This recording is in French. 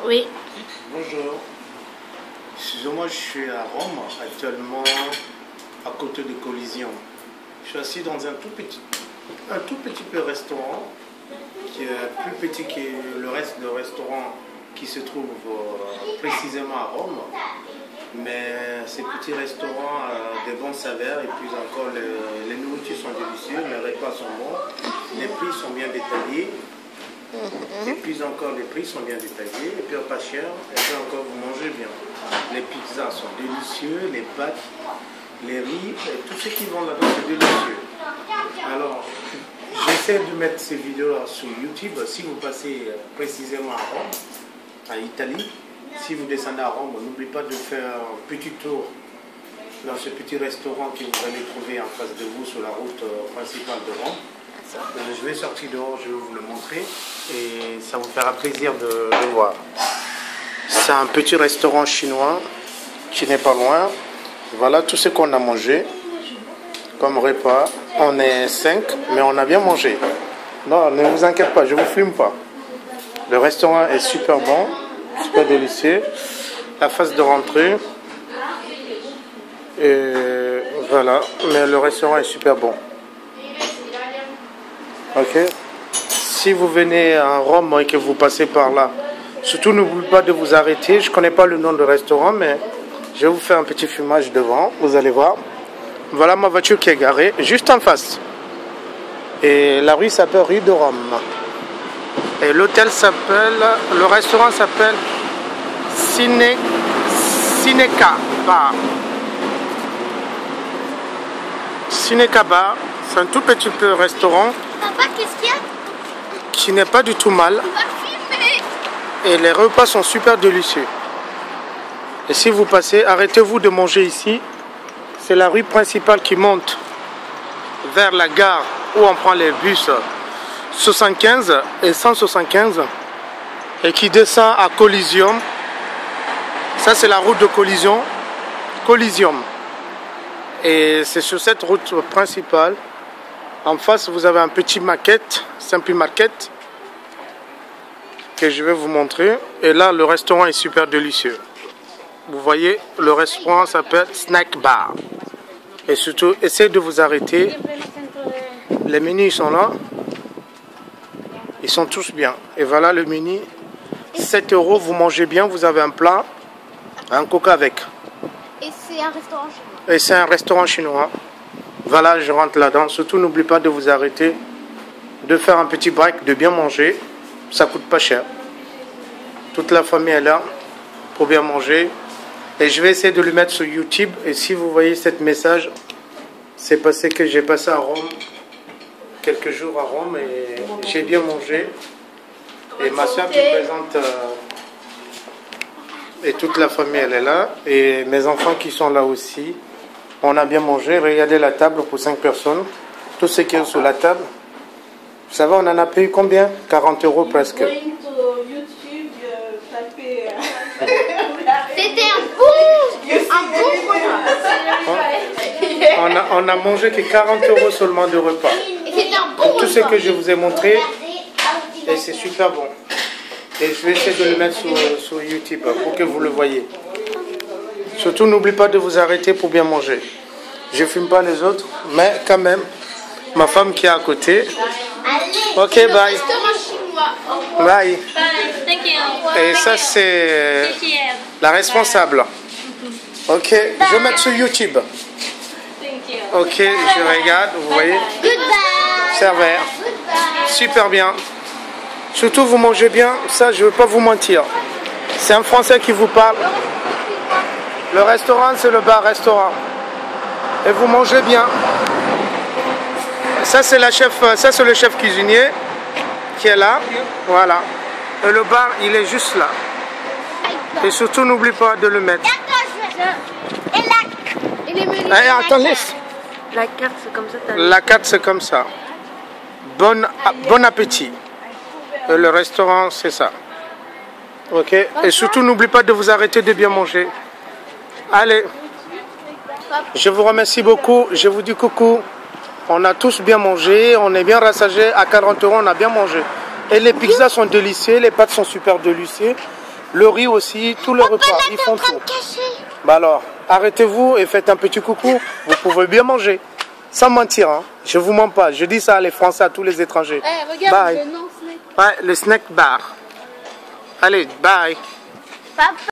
Oui. Bonjour. Excusez-moi, je suis à Rome, actuellement à côté de Collision. Je suis assis dans un tout petit peu restaurant qui est plus petit que le reste de restaurants qui se trouve précisément à Rome. Mais ces petits restaurants ont de bons saveurs et puis encore les nourritures sont délicieuses, les repas sont bons, les prix sont bien détaillés. Et puis encore les prix sont bien détaillés et puis pas cher et puis encore vous mangez bien. Les pizzas sont délicieux, les pâtes, les riz et tout ce qui vont là-dedans c'est délicieux. Alors j'essaie de mettre ces vidéos sur YouTube. Si vous passez précisément à Rome, à Italie, si vous descendez à Rome, n'oubliez pas de faire un petit tour dans ce petit restaurant que vous allez trouver en face de vous sur la route principale de Rome. Je vais sortir dehors, je vais vous le montrer et ça vous fera plaisir de le voir. C'est un petit restaurant chinois qui n'est pas loin. Voilà tout ce qu'on a mangé comme repas. On est 5, mais on a bien mangé. Non, ne vous inquiétez pas, je ne vous filme pas. Le restaurant est super bon, super délicieux. La phase de rentrée. Et voilà, mais le restaurant est super bon. Ok. Si vous venez à Rome et que vous passez par là, surtout n'oubliez pas de vous arrêter. Je ne connais pas le nom du restaurant, mais je vais vous faire un petit filmage devant. Vous allez voir. Voilà ma voiture qui est garée juste en face. Et la rue s'appelle rue de Rome. Et l'hôtel s'appelle, le restaurant s'appelle Cineca Bar. Cineca Bar, c'est un tout petit peu restaurant. Papa, qu'est-ce qu'il y a? Qui n'est pas du tout mal. Et les repas sont super délicieux. Et si vous passez, arrêtez-vous de manger ici. C'est la rue principale qui monte vers la gare où on prend les bus 75 et 175 et qui descend à Collision. Ça c'est la route de Collision. Et c'est sur cette route principale. En face, vous avez un petit market, simple market, que je vais vous montrer. Et là, le restaurant est super délicieux. Vous voyez, le restaurant s'appelle Snack Bar. Et surtout, essayez de vous arrêter. Les menus sont là. Ils sont tous bien. Et voilà le menu. 7 €, vous mangez bien, vous avez un plat, un coca avec. Et c'est un restaurant chinois. Et c'est un restaurant chinois. Voilà, je rentre là-dedans. Surtout, n'oubliez pas de vous arrêter, de faire un petit break, de bien manger. Ça coûte pas cher. Toute la famille est là pour bien manger. Et je vais essayer de le mettre sur YouTube. Et si vous voyez ce message, c'est parce que j'ai passé à Rome, quelques jours à Rome, et j'ai bien mangé. Et ma soeur qui présente, et toute la famille elle est là. Et mes enfants qui sont là aussi. On a bien mangé. Regardez la table pour 5 personnes. Tout ce qui est sur la table. Vous savez, on en a payé combien? 40 € presque. C'était un bon repas. On a mangé que 40 € seulement de repas. Et c'était un bon repas. Tout ce que je vous ai montré. Et c'est super bon. Et je vais essayer de le mettre sur YouTube pour que vous le voyez. Surtout, n'oubliez pas de vous arrêter pour bien manger. Je ne filme pas les autres, mais quand même, ma femme qui est à côté. Ok, bye. Bye. Et ça, c'est la responsable. Ok, je vais mettre sur YouTube. Ok, je regarde, vous voyez. Serveur. Super bien. Surtout, vous mangez bien. Ça, je ne veux pas vous mentir. C'est un Français qui vous parle. Le restaurant, c'est le bar-restaurant. Et vous mangez bien. Ça, c'est le chef cuisinier qui est là. Voilà. Et le bar, il est juste là. Et surtout, n'oublie pas de le mettre. Allez, attends, laisse. La carte, c'est comme ça. La carte, c'est comme ça. Bon appétit. Et le restaurant, c'est ça. Ok. Et surtout, n'oublie pas de vous arrêter de bien manger. Allez. Je vous remercie beaucoup. Je vous dis coucou. On a tous bien mangé. On est bien rassasiés. À 40 €, on a bien mangé. Et les pizzas sont délicieuses. Les pâtes sont super délicieuses. Le riz aussi, tout le repas, ils font tout. Bah alors, arrêtez-vous et faites un petit coucou. Vous pouvez bien manger. Sans mentir, hein. Je vous mens pas. Je dis ça à les Français, à tous les étrangers. Regarde, bye. le nom snack. Ouais, le snack bar. Allez, bye. Papa.